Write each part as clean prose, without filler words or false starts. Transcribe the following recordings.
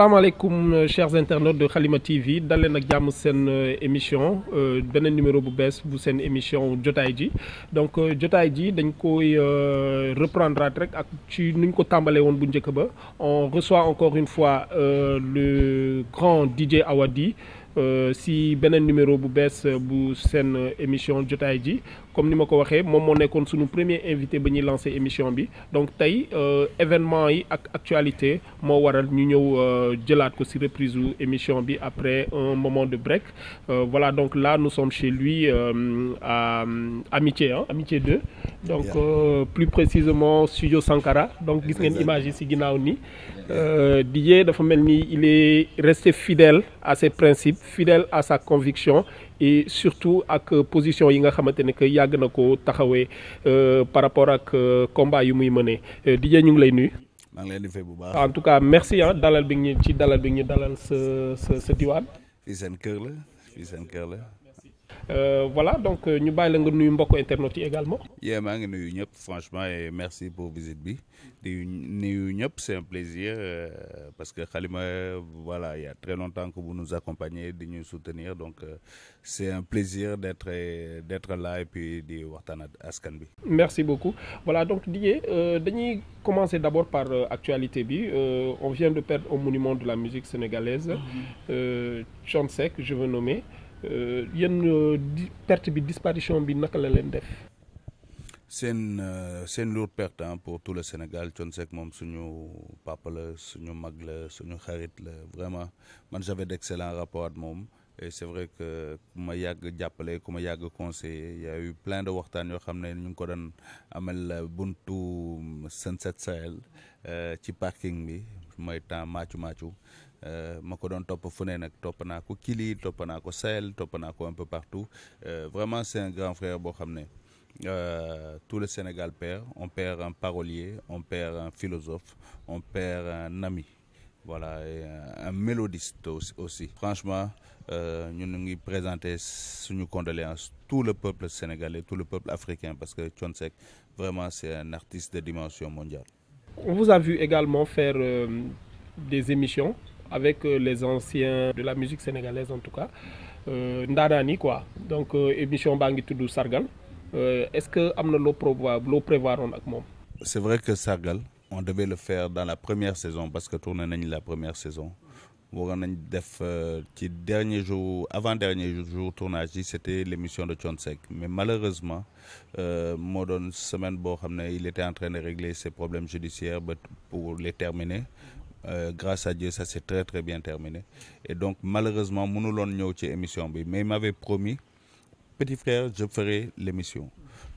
salaamaaleykum chers internautes de Halima TV dal leen ak jàmm seen émission beneen numéro bu bees bu seen émission jotaay ji donc jotaay ji dañ koy reprendre rek ak ci nuñ ko tàmbalee woon bu njëkk ba on reçoit encore une fois le grand DJ Awadi si beneen numéro bu bees bu seen émission jotaay ji comme ni ma ko waxee moom moo nekkoon suñu premier invité ba ñuy lancé émission bi donc tey événement yi ak actualité moo waral ñu ñëw jëlaat ko si reprise u émission bi après un moment de break voilà donc là nous sommes chez lui à Amitié Amitié 2 donc plus précisément studio Sankara donc gis ngeen image yi si ginnaaw ni DJ dafa mel ni il est resté fidèle à ses principes fidèle à sa conviction et surtout ak position yi nga xamante ne que yàgg na ko taxawee par rapport ak combat yu muy mëne DJ ñu ngi lay nuyu. maa ngi leen di fay bu baax. en tout cas merci dalal bi ñu ci dalal bi ñu dalal sa diwaan. fii seen kër la fii seen kër la. Voilà donc ñu bàyyi la nga nuyu mbokku internet yi également. maa ngi nuyu ñëpp franchement et merci pour visite bi di nuyu ñëpp c'est un plaisir parce que Halima voilà il y a très longtemps que vous nous accompagnez di ñu soutenir donc c'est un plaisir d'être là et puis di waxtaan ak askan bi. merci beaucoup voilà donc DJ dañuy commencer d'abord par actualité bi on vient de perdre un monument de la musique sénégalaise Thione Seck je veux nommer. yéen perte bi disparition bi naka la leen def. c'est une lourde perte pour tout le Sénégal. Thione Seck moom suñu papa la suñu mag la suñu xarit la vraiment man j'avais d'excellents rapports ak moom et c'est vrai que ku ma yàgg jàppale ku ma yàgg conseiller il y a eu plein de waxtaan yoo xam ne ñu ngi ko doon amal buntu Sunset Sahel ci parking bi mooy temps Machu ma ko doon topp fu ne nag topp naa ko Kili topp naa ko Sahel topp naa ko un peu partout vraiment c'est un grand frère boo xam ne tout le Sénégal perd. On perd un parolier, on perd un philosophe, on perd un ami, voilà, et un mélodiste aussi. Franchement ñu ngi présenter suñu condoléances tout le peuple sénégalais, tout le peuple africain parce que Thione Seck vraiment c'est un artiste de dimension mondiale. On vous a vu également faire des émissions avec les anciens de la musique sénégalaise en tout cas ndaanaan yi quoi donc émission baa ngi tudd Sargal est-ce que am na loo prévoir woon ak moom. c'est vrai que Sargal on devait le faire dans la première saison parce que tourné nañ la première saison waroon nañ def ci avant dernier jour tournage yi c'était l'émission de Thione Seck mais malheureusement moo doon semaine boo xam ne il était en train de régler ses problèmes judiciaires ba pour les terminer. Grâce à Dieu ça s'est très très bien terminé et donc malheureusement mënuloon ñëw ci émission bi mais il m'avait promis petit frère je ferai l'émission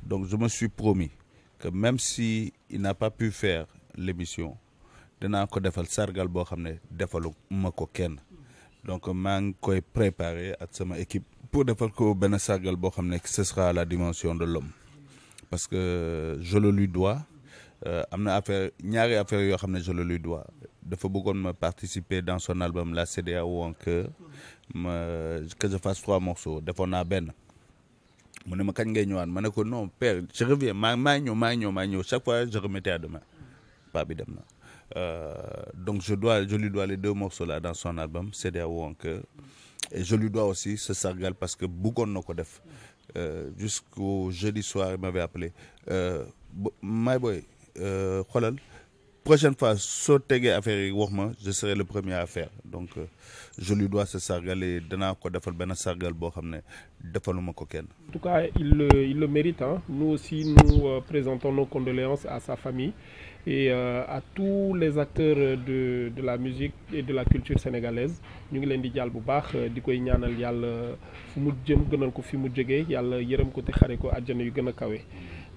donc je me suis promis que même si il n'a pas pu faire l'émission dinaa ko defal sargal boo xam ne defalu ma ko kenn donc maa ngi koy préparer ak sama équipe pour defal ko benn sargal boo xam ne ce sera à la dimension de l'homme parce que je le lui dois am na ñaari affaire yoo xam ne je le lui dois dafa bëggoon ma participer dans son album La CEDEAO en chœur que je fasse 3 morceaux defoon naa benn mu ne ma kañ ngay ñëwaat ma ne ko non père je reviens maa ñëw chaque fois je remettais à demain pas bi dem na donc je lui dois les 2 morceaux là dans son album CEDEAO en chœur et je lui dois aussi ce sargal parce que bëggoon na ko def jusqu'au jeudi soir il m'avait appelé my boy xoolal prochaine fois soo tegee affaire yi wax ma je serai le premier à faire donc je lui dois ce sargal et danaa ko defal benn sargal boo xam ne defaluma ko kenn. En tout cas il le mérite nous aussi nous présentons nos condoléances à sa famille et à tous les acteurs de la musique et de la culture sénégalaise ñu ngi leen di jàll bu baax di koy ñaanal yàlla fu mu jëm gënal ko fi mu jógee yàlla yërëm ko te xare ko àjjana yu gën a kawe.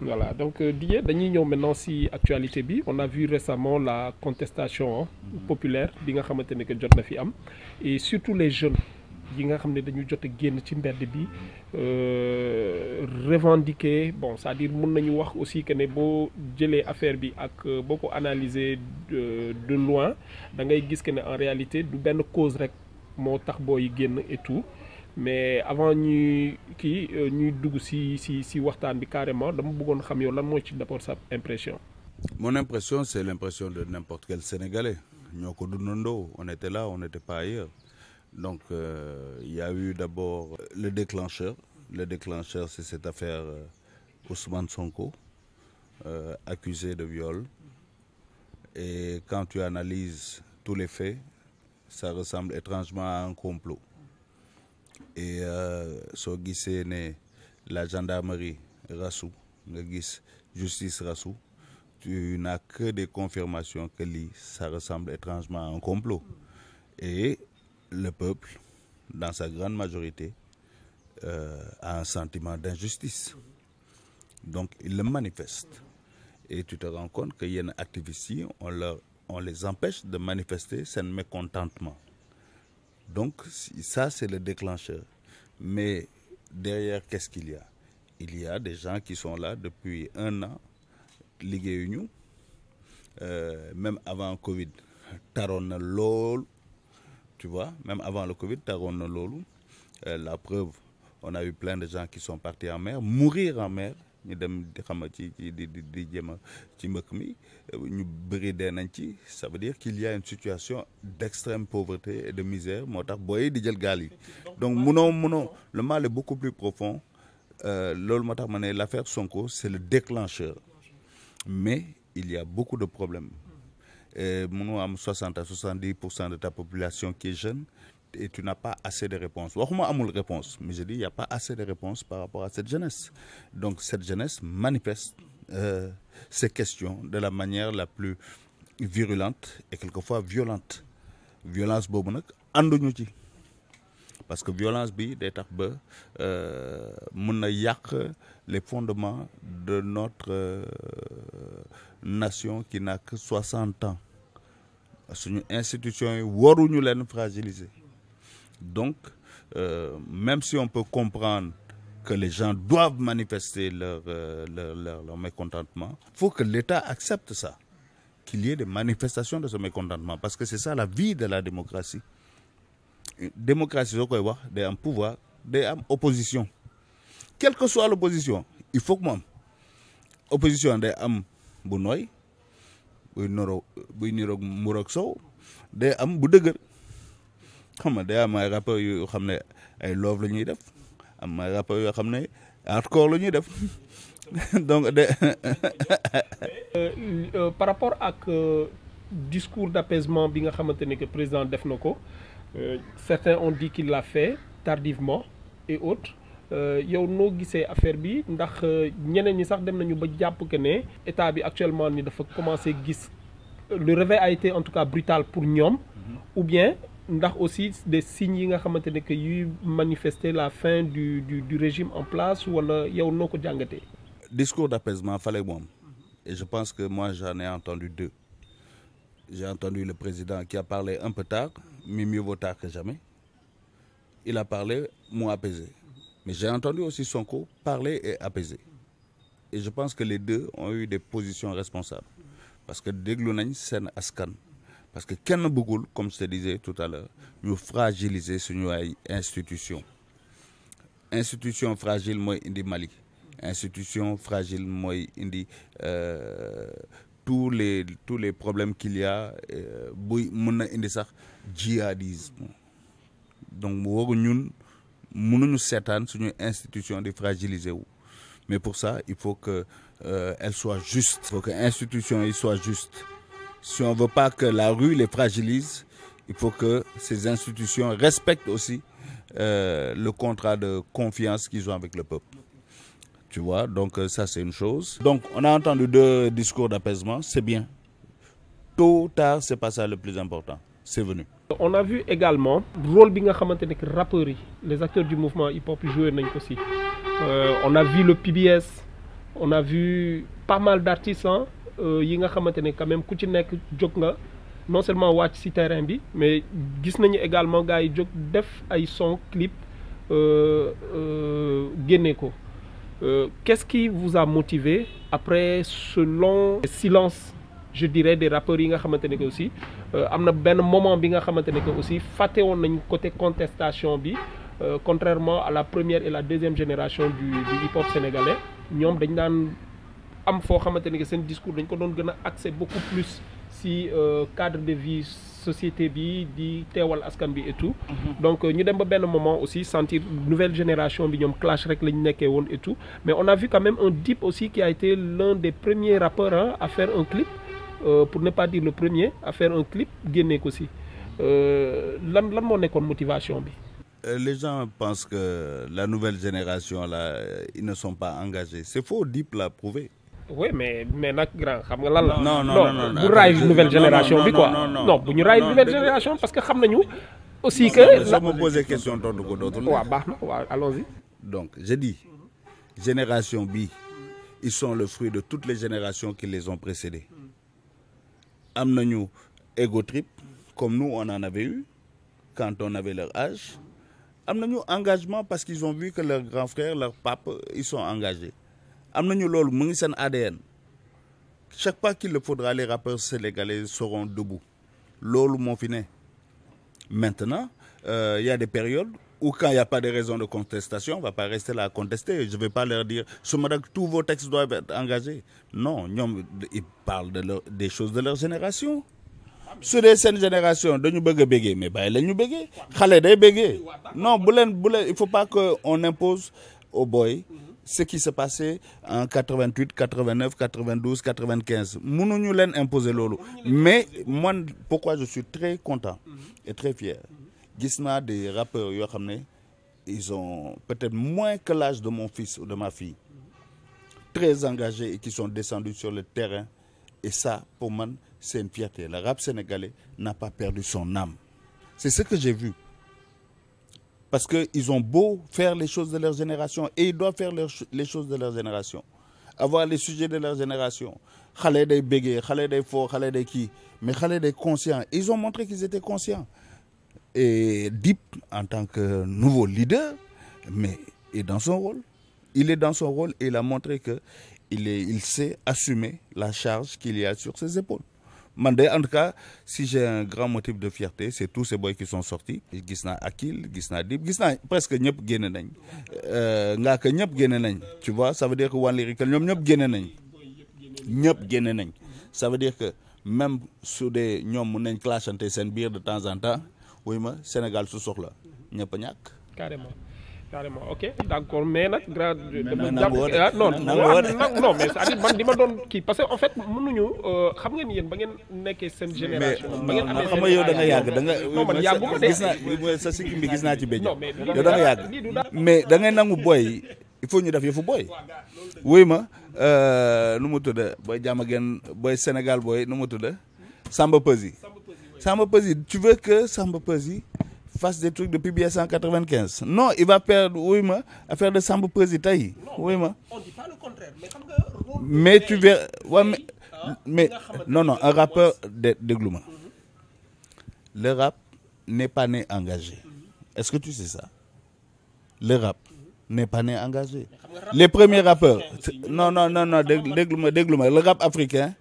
Voilà donc DJ dañuy ñëw maintenant si actualité bi on a vu récemment la contestation populaire bi nga xamante ne que jot na fi am et surtout les jeunes yi nga xam ne dañu jot a génn ci mbedd bi revendiquer bon c'est-à-dire mën nañu wax aussi que ne boo jëlee affaire bi ak boo ko analyser de loin da ngay gis que ne en réalité du benn cause rek moo tax booy génn et tout mais avant ñuy dugg si waxtaan bi carrément dama bëggoon xam yow lan mooy ci d'abord sa impression. Mon impression c'est l'impression de n'importe quel Sénégalais ñoo ko dundandoo, on était là, on n'était pas ailleurs. Donc il y a eu d'abord le déclencheur. Le déclencheur, c'est cette affaire Ousmane Sonko, accusé de viol. Et quand tu analyses tous les faits, ça ressemble étrangement à un complot. Et soo gisee ne la gendarmerie rasu nga gis justice rasu, tu n'as que des confirmations que ça ressemble étrangement à un complot. Et le peuple, dans sa grande majorité, a un sentiment d'injustice. Donc, il le manifeste. Et tu te rends compte qu'il y a des activistes ici, on les empêche de manifester ce mécontentement. Donc, ça, c'est le déclencheur. Mais derrière, qu'est-ce qu'il y a? Il y a des gens qui sont là depuis 1 an, liggéeyuñu, même avant Covid, taroon na lool, tu vois, même avant le Covid, taroon na loolu. La preuve, on a eu plein de gens qui sont partis en mer, mourir en mer, ñu dem di xam ci jéem a ci mbëkk mi ñu bëri dee nañ ci. Ça veut dire qu'il y a une situation d'extrême pauvreté et de misère, moo tax booy di jël gaal yi. Donc munoo le mal est beaucoup plus profond. Loolu moo tax ma ne l'affaire Sonko, c'est le déclencheur. Mais il y a beaucoup de problèmes. Munoo am 60 à 70% de ta population qui est jeune et tu n'as pas assez de réponses. Waxuma amul réponse, mais je dis il n'y a pas assez de réponses par rapport à cette jeunesse. Donc cette jeunesse manifeste ces questions de la manière la plus virulente et quelquefois violente. Violence boobu nag ànduñu ci. Parce que violence bi day tax ba mën na yàq les fondements de notre nation qui n'a que 60 ans. Suñu institutions yi waruñu leen fragiliser. Donc même si on peut comprendre que les gens doivent manifester leur mécontentement, il faut que l'État accepte ça, qu'il y ait des manifestations de ce mécontentement, parce que c'est ça la vie de la démocratie. Démocratie soo koy wax day am pouvoir, day am opposition. Quelle que soit l'opposition, il faut que mu am opposition day am bu nooy buy niroog muroog sow, day am bu dëgër. Xam nga day am ay rappeurs yu xam ne ay love la ñuy def, am ay rappeurs yoo xam ne hardcore la ñuy def. Donc par rapport ak discours d'apaisement bi nga xamante ne que président def na ko, certains ont dit qu'il l'a fait tardivement et autres. Yow noo gisee affaire bi, ndax ñeneen ñi sax dem nañu ba jàpp que ne état bi actuellement ni dafa commencer gis le réveil a été en tout cas brutal pour ñoom, ou bien ndax aussi des signes yi nga xamante ne que yuy manifester la fin du régime en place, wala yow noo ko jàngatee? Discours d'apaisement fallait moom. Et je pense que moi j'en ai entendu 2. J'ai entendu le président qui a parlé un peu tard, mais mieux vaut tard que jamais. Il a parlé, mot apaisé. Mais j'ai entendu aussi Sonko parler et apaiser. Et je pense que les deux ont eu des positions responsables. Parce que déglu nañ seen askan. Parce que kenn bëggul, comme je te disais tout à l'heure, ñu fragiliser suñu ay institutions. Institution fragile mooy indi Mali. Institution fragile mooy indi tous les problèmes qu'il y a, buy mën na indi sax djihadisme. Donc waru ñun mënuñu seetaan suñu institution di fragiliser wu. Mais pour ça, il faut que elle soit juste. Il faut que l'institution soit juste. Si on veut pas que la rue les fragilise, il faut que ces institutions respectent aussi le contrat de confiance qu'ils ont avec le peuple. Tu vois, donc ça c'est une chose. Donc on a entendu 2 discours d'apaisement, c'est bien. Tôt ou tard, c'est pas ça le plus important. C'est venu. On a vu également rôle bi nga xamante ne que rappeurs yi, les acteurs du mouvement hip-hop joué nañ ko aussi. On a vu le PBS, on a vu pas mal d'artistes yi nga xamante ne quand même ku ci nekk jóg nga non seulement wàcc ci terrain bi, mais gis nañu également gars yi jóg def ay son clip génne ko. Qu'est-ce qui vous a motivé après ce long silence, je dirais, des rappeurs yi nga xamante ne que aussi am na benn moment bi nga xamante ne que aussi fàtte woon nañ côté contestation bi, contrairement à la première et la deuxième génération du hip-hop sénégalais. Ñoom dañ daan am foo xamante ne que seen discours dañ ko doon gën a axé beaucoup plus si cadre de vie société bi di teewal askan bi et tout. Donc ñu dem ba benn moment aussi sentir nouvelle génération bi ñoom clash rek lañu nekkee woon et tout mais on a vu quand même un Dip aussi qui a été l'un des premiers rappeurs à faire un clip pour ne pas dire le premier à faire un clip génnee ko si lan moo nekkoon motivation bi. Les gens pensent que la nouvelle génération là ils ne sont pas engagés c'est faux. Dip l'a prouvé. Oui mais nag grand xam nga lan la. non bu raay nouvelle génération bi quoi. non bu ñu raay nouvelle génération parce que xam nañu. aussi que ça me pose question tontu ko dootul. waaw baax na waaw allons-y. Donc je dis génération bi ils sont le fruit de toutes les générations qui les ont précédés. Am nañu ego trip comme nous on en avait eu quand on avait leur âge. Am nañu engagement parce qu'ils ont vu que leurs grands frères leurs papes ils sont engagés. Am nañu loolu mu ngi seen ADN. Chaque fois qu'il le faudra les rappeurs sénégalais seront debout. Loolu moo fi ne. Maintenant, il y a des périodes où quand il n'y a pas de raison de contestation, on ne va pas rester là à contester. Je ne vais pas leur dire tous vos textes doivent être engagés. Non, ils parlent des choses de leur génération. Sur les scènes génération, dañu bëgg a béggee mais bàyyi la ñu béggee xale day béggee non bu leen il faut pas que on impose aux boys ce qui se passait en 88 89 92 95 mënuñu leen imposer loolu mais moi pourquoi je suis très content et très fier gis naa des rappeurs yoo xam ne ils ont peut-être moins que l'âge de mon fils ou de ma fille très engagés et qui sont descendus sur le terrain et ça pour moi c'est une fierté. Le rap sénégalais n'a pas perdu son âme. C'est ce que j'ai vu. Parce qu'ils ont beau faire les choses de leur génération et ils doivent faire les choses de leur génération. Avoir les sujets de leur génération. Xale day bégué, xale day fort, xale day qui. Mais xale day conscients. Ils ont montré qu'ils étaient conscients. Et Dip, en tant que nouveau leader, mais est dans son rôle. Il est dans son rôle et il a montré qu'il sait assumer la charge qu'il y a sur ses épaules. Mandé, en tout cas, si j'ai un grand motif de fierté, c'est tous ces boys qui sont sortis. Gis naa Akil, gis naa Dip, gis naa presque ñëpp génne nañ. Nga que ñëpp génne nañ. Tu vois, ça veut dire que One Lyrical ñoom ñëpp génne nañ. Ñëpp génne nañ. Ça veut dire que même su dee ñoom mën nañ clashante seen biir de temps en temps, wuy ma Sénégal su soxla ñëpp a ñàkk. Carrément ok d'accord mais nag grade non mais c'est-à-dire man di ma doon kii parce que en fait mënuñu xam ngeen yéen ba ngeen nekkee seen génération ba ngeen amee xam nga yow da nga yàgg da nga non man yàgguma de gis naa sa sikkim bi gis naa ci béjj yow da nga yàgg mais da ngay nangu boy il faut ñu def yëfu boy wuy ma nu mu tudd boy Diamaguène boy Sénégal boy nu mu tudd Samba Peuzzi tu veux que Samba Peuzzi fasse des trucs de PBS en 95. Non, il va perdre, oui, à faire de Samba Peuzzi taille. Oui, on dit pas le contraire, mais tu verras, ouais, mais non, un rappeur de Glouma. Le rap n'est pas né engagé. Est-ce que tu sais ça? Le rap n'est pas né engagé. Les premiers rappeurs, non, de Glouma. Le rap africain,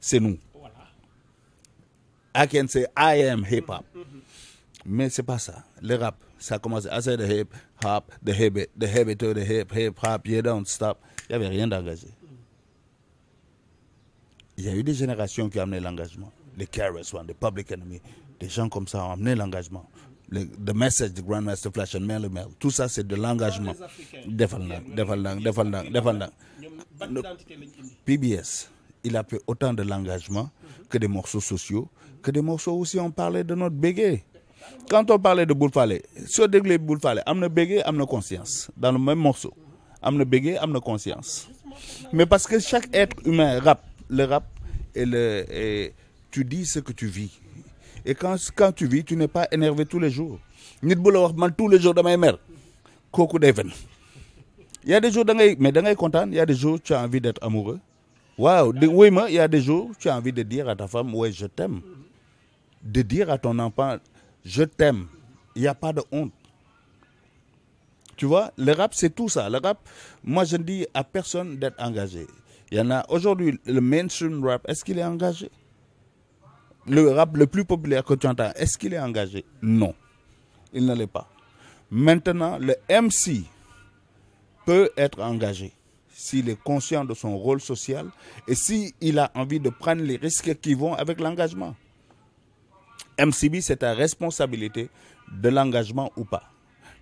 c'est nous. I can say I am hip-hop. Mais c'est pas ça. Le rap, ça commence à say the hip hop, the habit to the hip hop, you don't stop. Il n'y avait rien d'engagé. Il y a eu des générations qui ont amené l'engagement. Les KRS-One, les Public Enemy, des gens comme ça ont amené l'engagement. The Message, the Grandmaster Flash and Melly Mel, tout ça c'est de l'engagement. Defal nang. PBS, il a fait autant de l'engagement que des morceaux sociaux, que des morceaux aussi on parlait de notre bégué. Quand on parlait de Boulfalé, sur des Boulfalé, amna bégué, amna conscience. Dans le même morceau. Amna bégué, amna conscience. Mais parce que chaque être humain le rap, et tu dis ce que tu vis. Et quand tu vis, tu n'es pas énervé tous les jours. Nit bu la wax man tous les jours damay mer. Koku day fen. Il y a des jours mais da ngay content, il y a des jours tu as envie d'être amoureux. Waouh, oui mais il y a des jours tu as envie de dire à ta femme ouais, je t'aime. De dire à ton enfant je t'aime. Il n'y a pas de honte. Tu vois, le rap, c'est tout ça. Le rap, moi, je ne dis à personne d'être engagé. Il y en a aujourd'hui, le mainstream rap, est-ce qu'il est engagé? Le rap le plus populaire que tu entends, est-ce qu'il est engagé? Non, il ne l'est pas. Maintenant, le MC peut être engagé s'il est conscient de son rôle social et s'il a envie de prendre les risques qui vont avec l'engagement. MCB, c'est ta responsabilité de l'engagement ou pas.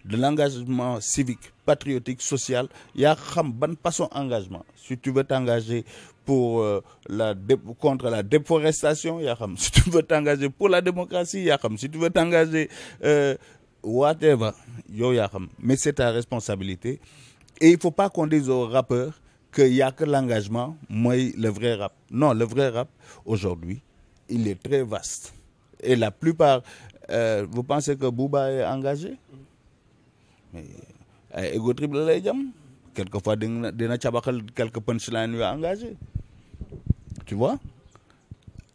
De l'engagement civique, patriotique, social. Il y a ban façon engagement. Si tu veux t'engager pour contre la déforestation, il y a si tu veux t'engager pour la démocratie, il y a si tu veux t'engager whatever, mais c'est ta responsabilité. Et il ne faut pas qu'on dise aux rappeurs qu'il n'y a que l'engagement, moi, le vrai rap. Non, le vrai rap, aujourd'hui, il est très vaste. Et la plupart, vous pensez que Booba est engagé? Mais Ego Trip lay jam. Quelquefois, dina chabakal quelques punchlines engagés. Tu vois?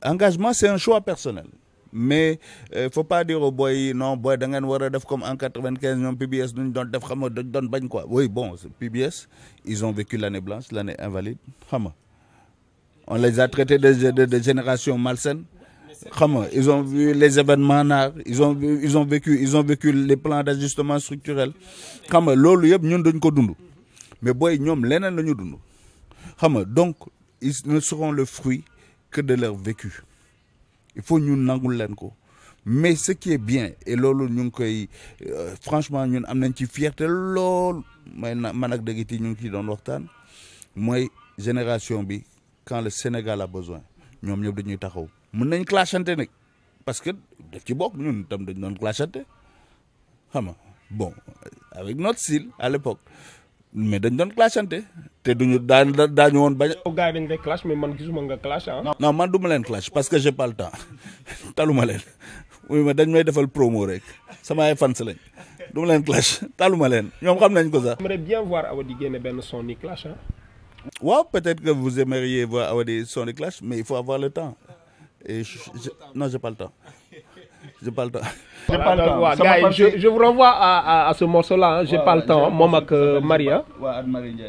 Engagement, c'est un choix personnel. Mais il ne faut pas dire aux boys, non, boy, comme en 95, non, PBS, quoi. Oui, bon, PBS, ils ont vécu l'année blanche, l'année invalide. On les a traités de génération malsaine. Ils ont vu les événements, ils ont vécu les plans d'ajustement structurel. Mais boy, donc, ils ne seront le fruit que de leur vécu. Il faut nous nangul len ko. Mais ce qui est bien, et lolo ñu koy franchement ñun am nañ ci fierté lool may man ak dëggiti ñu ci doon waxtaan mooy génération bi quand le Sénégal a besoin ñoom ñëpp dañuy taxaw mën nañ clashante nag parce que daf ci bokk ñun tam dañ doon clashante bon avec notre style à l'époque mais dañ doon clashante te duñu daañu woon bañ. gars yi dañ lay clash mais man gisuma nga clash ah. non man duma leen clash parce que j'ai pas le temps taluma leen oui mais dañ may defal promo rek sama ay fans lañ duma leen clash taluma leen ñoom xam nañ ko sax. J'aimerais bien voir Awadi génne benn son ni clash ah. waaw peut-être que vous aimeriez voir Awadi son ni clash mais il faut avoir le temps et non j'ai pas le temps. J'ai pas le temps. J'ai pas le temps. Gars, je vous renvoie à ce morceau-là. Hein. J'ai pas le temps. Moi, avec Maria.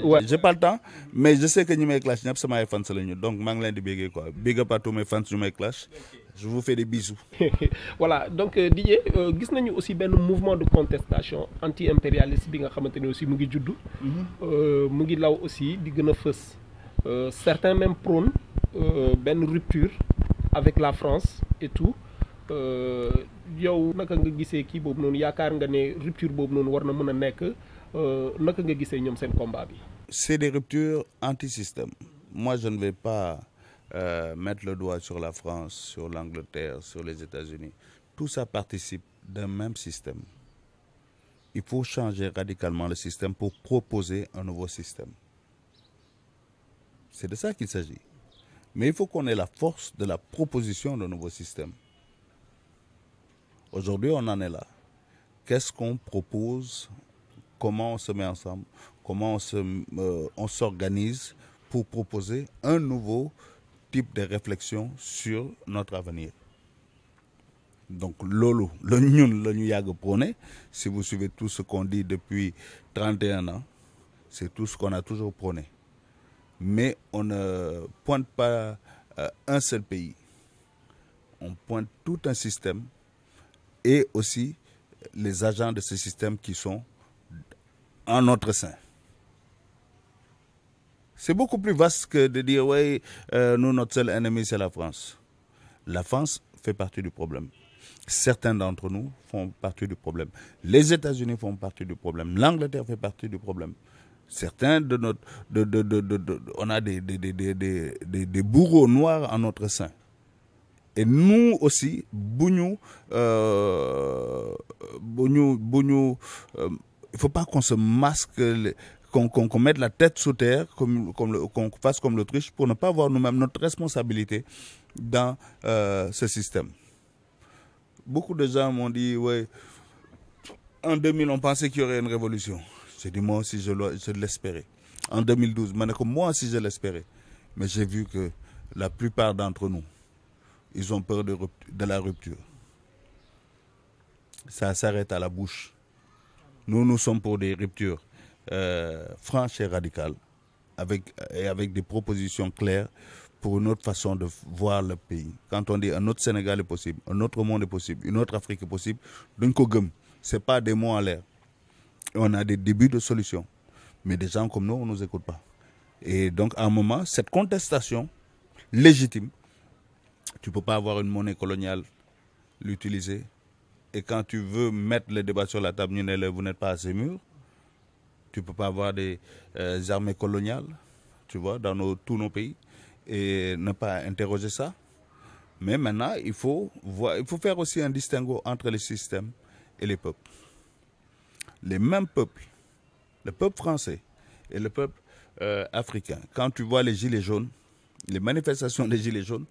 Ouais. J'ai pas le temps, mais je sais que nous mes clash, c'est mes fans donc je de big quoi. Big up à tous mes fans, mes clash. Je vous fais des bisous. Voilà, donc Didier, gis nañu aussi ben mouvement de contestation anti-impérialiste bi nga xamanteni aussi mu ngi juddu. Mu ngi law aussi di gëna feuss. Certains même prônent ben rupture avec la France et tout. Yow naka nga gisee kii boobu noonu yaakaar nga ne rupture boobu noonu war na mën a nekk naka nga gisee ñoom seen combat bi. C'est des ruptures anti-système. Moi je ne vais pas mettre le doigt sur la France, sur l'Angleterre, sur les États-Unis. Tout ça participe d'un même système. Il faut changer radicalement le système pour proposer un nouveau système. C'est de ça qu'il s'agit. Mais il faut qu'on ait la force de la proposition d'un nouveau système. Aujourd'hui, on en est là. Qu'est-ce qu'on propose? Comment on se met ensemble? Comment on s'organise pour proposer un nouveau type de réflexion sur notre avenir? Donc, lolo, le ñu yag prôné, si vous suivez tout ce qu'on dit depuis 31 ans, c'est tout ce qu'on a toujours prôné. Mais on ne pointe pas un seul pays. On pointe tout un système et aussi les agents de ce système qui sont en notre sein. C'est beaucoup plus vaste que de dire, oui, nous, notre seul ennemi, c'est la France. La France fait partie du problème. Certains d'entre nous font partie du problème. Les États-Unis font partie du problème. L'Angleterre fait partie du problème. Certains de notre... on a des bourreaux noirs en notre sein. Et nous aussi, il ne faut pas qu'on se masque, qu'on mette la tête sous terre, qu'on fasse comme l'Autriche pour ne pas voir nous-mêmes notre responsabilité dans ce système. Beaucoup de gens m'ont dit, ouais, en 2000, on pensait qu'il y aurait une révolution. J'ai dit, moi aussi, je l'espérais. En 2012, moi aussi, je l'espérais. Mais j'ai vu que la plupart d'entre nous, ils ont peur de la rupture. Ça s'arrête à la bouche. Nous sommes pour des ruptures franches et radicales, avec des propositions claires pour une autre façon de voir le pays. Quand on dit un autre Sénégal est possible, un autre monde est possible, une autre Afrique est possible, ce n'est pas des mots en l'air. On a des débuts de solutions. Mais des gens comme nous, on ne nous écoute pas. Et donc, à un moment, cette contestation légitime, tu ne peux pas avoir une monnaie coloniale, l'utiliser. Et quand tu veux mettre le débat sur la table, vous n'êtes pas assez mûr. Tu ne peux pas avoir des armées coloniales, tu vois, dans tous nos pays, et ne pas interroger ça. Mais maintenant, il faut faire aussi un distinguo entre les systèmes et les peuples. Les mêmes peuples, le peuple français et le peuple africain. Quand tu vois les gilets jaunes, les manifestations des gilets jaunes,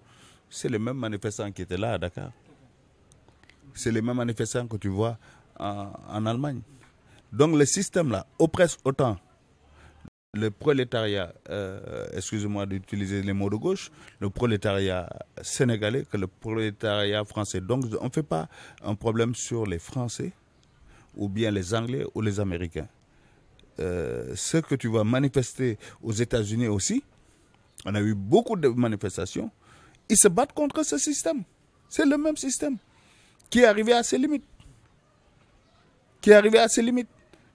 c'est les mêmes manifestants qui étaient là à Dakar. C'est les mêmes manifestants que tu vois en Allemagne. Donc le système-là oppresse autant le prolétariat, excusez-moi d'utiliser les mots de gauche, le prolétariat sénégalais que le prolétariat français. Donc on ne fait pas un problème sur les Français ou bien les Anglais ou les Américains. Ce que tu vas manifester aux États-Unis aussi, on a eu beaucoup de manifestations, ils se battent contre ce système. C'est le même système qui est arrivé à ses limites.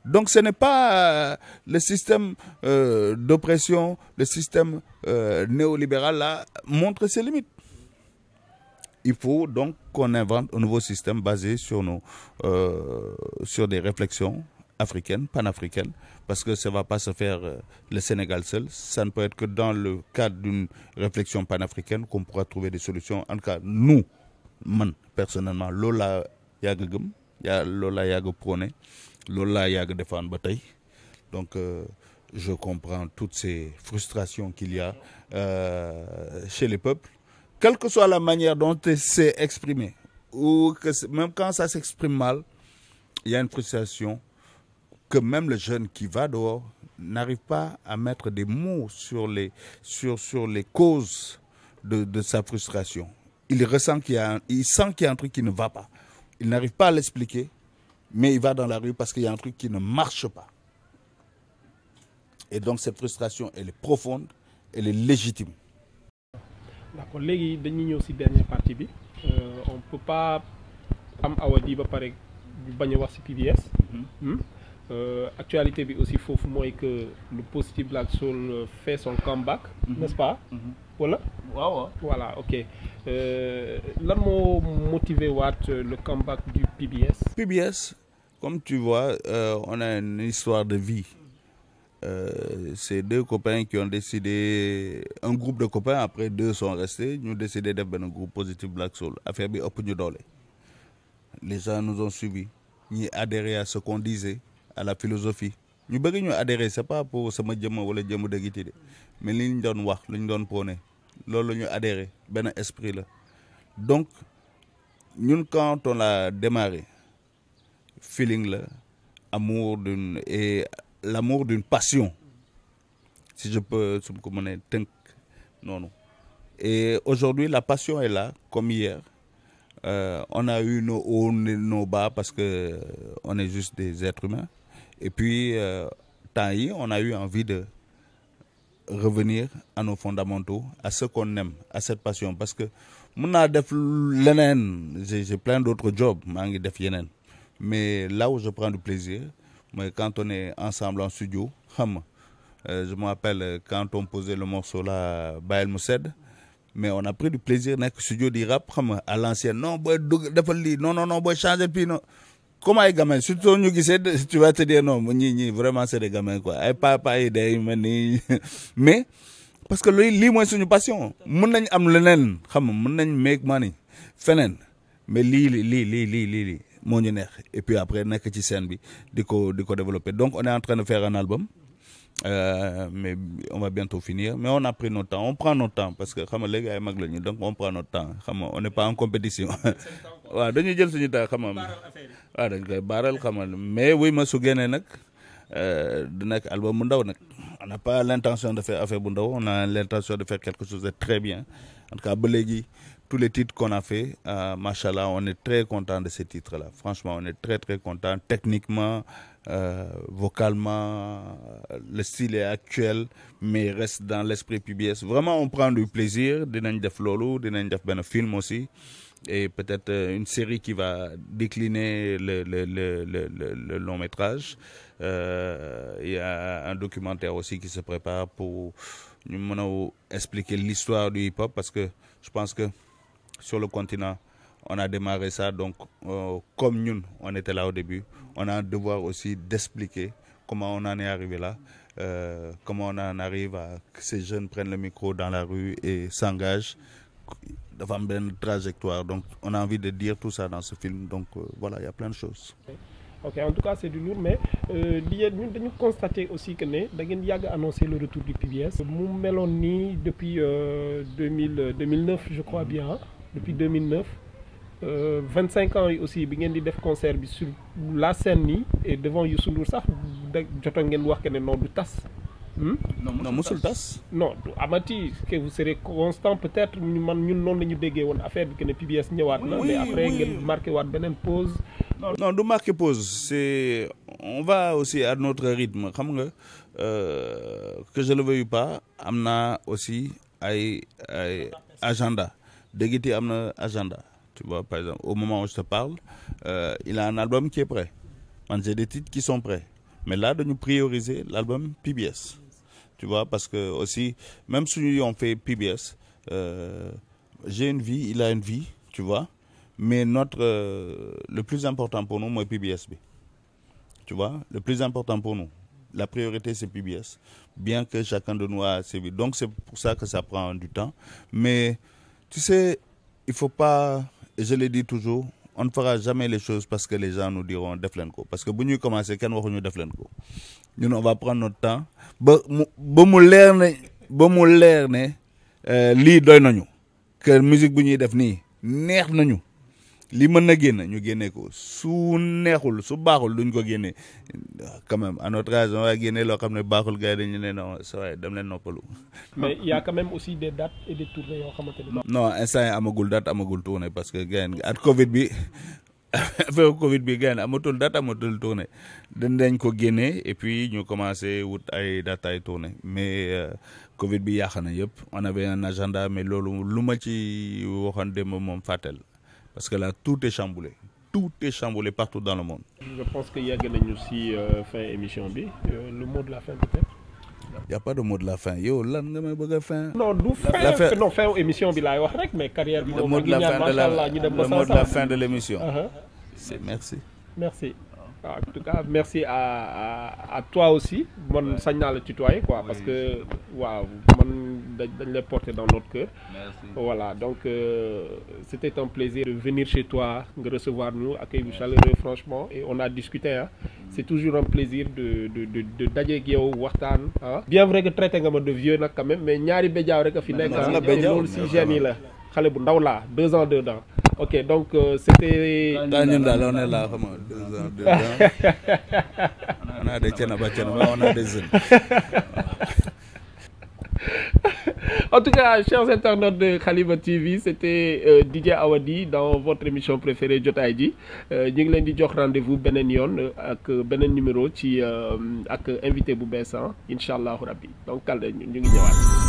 Donc ce n'est pas le système d'oppression, le système néolibéral là montre ses limites. Il faut donc qu'on invente un nouveau système basé sur des réflexions africaines, panafricaines, parce que ça ne va pas se faire le Sénégal seul. Ça ne peut être que dans le cadre d'une réflexion panafricaine qu'on pourra trouver des solutions. En tout cas, nous, personnellement, Lola Yagagum, Lola Yag prôné, Lola Yag défendre bataille. Donc, je comprends toutes ces frustrations qu'il y a chez les peuples, quelle que soit la manière dont c'est exprimé, ou que même quand ça s'exprime mal, il y a une frustration que même le jeune qui va dehors n'arrive pas à mettre des mots sur les causes de sa frustration. Il ressent il sent qu'il y a un truc qui ne va pas. Il n'arrive pas à l'expliquer, mais il va dans la rue parce qu'il y a un truc qui ne marche pas. Et donc cette frustration, elle est profonde, elle est légitime. D'accord, léegi dañuy ñëw ci dernière partie bi on peut pas am awadi ba pare bañ a wax ci PBS. Actualité bi aussi foofu mooy que le Positive Black Soul fait son comeback, n'est-ce pas? Voilà. Wow. Voilà, ok. Lan moo motivé waat le comeback du PBS? PBS, comme tu vois, on a une histoire de vie. C'est deux copains qui ont décidé, un groupe de copains, après deux sont restés, nous avons décidé de faire un groupe Positive Black Soul. Affaire bi ëpp ñu doole. Les gens nous ont suivis, nous adhéré à ce qu'on disait, à la philosophie. Nous avons adhéré, ce n'est pas pour se mettre ou le djemou de guité, mais nous avons wax, nous avons prôné. Nous avons adhéré, ben esprit là. Donc, nous, quand on a démarré, feeling là, amour et l'amour d'une passion, si je peux me think, non. Et aujourd'hui, la passion est là, comme hier. On a eu nos hauts, nos bas, parce que on est juste des êtres humains. Et puis, on a eu envie de revenir à nos fondamentaux, à ce qu'on aime, à cette passion. Parce que j'ai plein d'autres jobs, mais là où je prends du plaisir, quand on est ensemble en studio, je me rappelle quand on posait le morceau là, Baël Moussed, mais on a pris du plaisir dans le studio de rap à l'ancienne. Non, non, changer puis non. Comment les gamins, surtout nous qui tu vas te dire non, vraiment c'est des gamins quoi. Et papa et des mais parce que lui moi c'est une passion. Mun nañ am leneen, mun nañ make money fenen. Mais li moo ñu neex. Et puis après nekk ci scène bi diko développer. Donc on est en train de faire un album. Mais on va bientôt finir. Mais on a pris notre temps. On prend notre temps parce que les gars donc on prend notre temps. On n'est pas en compétition. Dañuy jël suñu temps dañ koy baaral mais oui ma su génnee nag du nekk album bu ndaw nag. On n'a pas l'intention de faire affaire bu ndaw. On a l'intention de faire quelque chose de très bien. En tout cas ba léegi tous les titres qu'on a fait, machallah, on est très content de ces titres-là. Franchement, on est très très content. Techniquement, vocalement, le style est actuel, mais reste dans l'esprit PBS. Vraiment, on prend du plaisir. Dinañ def lolu, dinañ def ben film aussi. et peut-être une série qui va décliner le long métrage. Il y a un documentaire aussi qui se prépare pour nous expliquer l'histoire du hip-hop, parce que je pense que sur le continent, on a démarré ça, donc comme nous, on était là au début, on a un devoir aussi d'expliquer comment on en est arrivé là, comment on en arrive à que ces jeunes prennent le micro dans la rue et s'engagent devant une trajectoire. Donc on a envie de dire tout ça dans ce film, donc voilà, il y a plein de choses. Ok, en tout cas c'est du lourd, mais nous avons constaté aussi que nous avons annoncé le retour du PBS. Nous mettons depuis 2009, je crois bien, hein? Depuis 2009. 25 ans aussi, bi ngeen di def concert bi sur la scène et devant Youssou Ndour sax jotoon ngeen wax que ne non du tas. Non musul tas. Non du amati, que vous serez constant peut-être ñun noonu la ñu déggee woon affaire bi que ne PBS ñëwaat na. Mais après ngeen marqué waat beneen pause. Non du marqué pause, c'est on va aussi à notre rythme xam nga que je le veuille pas, am na aussi ay agenda Déguiti am na agenda. Tu vois, par exemple, au moment où je te parle, il a un album qui est prêt. J'ai des titres qui sont prêts. Mais là, de nous prioriser l'album PBS. Tu vois, parce que aussi, même si nous on fait PBS, j'ai une vie, il a une vie, tu vois. Mais le plus important pour nous, moi, PBS. Tu vois, le plus important pour nous, la priorité, c'est PBS. Bien que chacun de nous a ses vies. Donc, c'est pour ça que ça prend du temps. Mais, tu sais, il ne faut pas... Et je le dis toujours, on ne fera jamais les choses parce que les gens nous diront def len ko. Parce que si nous commençons, quand nous def len ko. Nous, on va prendre notre temps. Ba mu leer ne lii doy nañu. Que musique bu ñuy def nii neex nañu. Li mën na génn ñu génne ko. Su neexul su baaxul duñ ko génne. Quand même à notre âge on va génne loo xam ne baaxul gars yi dañu ne non ça va dem leen noppalu. Mais il y a quand même aussi des dates et des tournées yoo xamante ne. Non instant yi amagul date amagul tournée parce que gars yi at Covid bi affaire Covid bi gars yi amatul date amatul tournée dañ ko génne et puis ñu commencé wut ay date ay tournée mais Covid bi yàq na yëpp on avait un agenda mais loolu lu ma ci waxoon démb moom fàttel. Parce que là, tout est chamboulé. Tout est chamboulé partout dans le monde. Je pense qu'il y a aussi fin émission. Le mot de la fin peut-être. Il n'y a pas de mot de la fin. Yo, là, on a fin. Non, fin émission, mais carrière. Le mot de la fin de l'émission. C'est merci. Merci. En tout cas, merci à toi aussi. Mon signal le tutoyer quoi, oui, parce que waouh, dañ lay porter dans notre cœur. Merci. Voilà, donc c'était un plaisir de venir chez toi, de recevoir nous, accueil chaleureux franchement, et on a discuté. Hein. C'est toujours un plaisir de daje ak yow waxtaan. Bien vrai que traité nga ma de vieux nag quand même, mais ñaari béjaaw rek a fi nekk. Loolu si jeunes yi la. Xale bu ndaw laa 2 ans 2 ans. Ok, donc c'était... On est là, 2 ans, 2 ans. On a des tchénaba, on a des jeunes. En tout cas, chers internautes de Halima TV, c'était DJ Awadi dans votre émission préférée Jotaay Ji. Ñu ngi leen di jox rendez-vous beneen yoon ak beneen numéro ci ak invité bu bees incha allahu rabbi donc Kalde ñu ngi ñëwaat.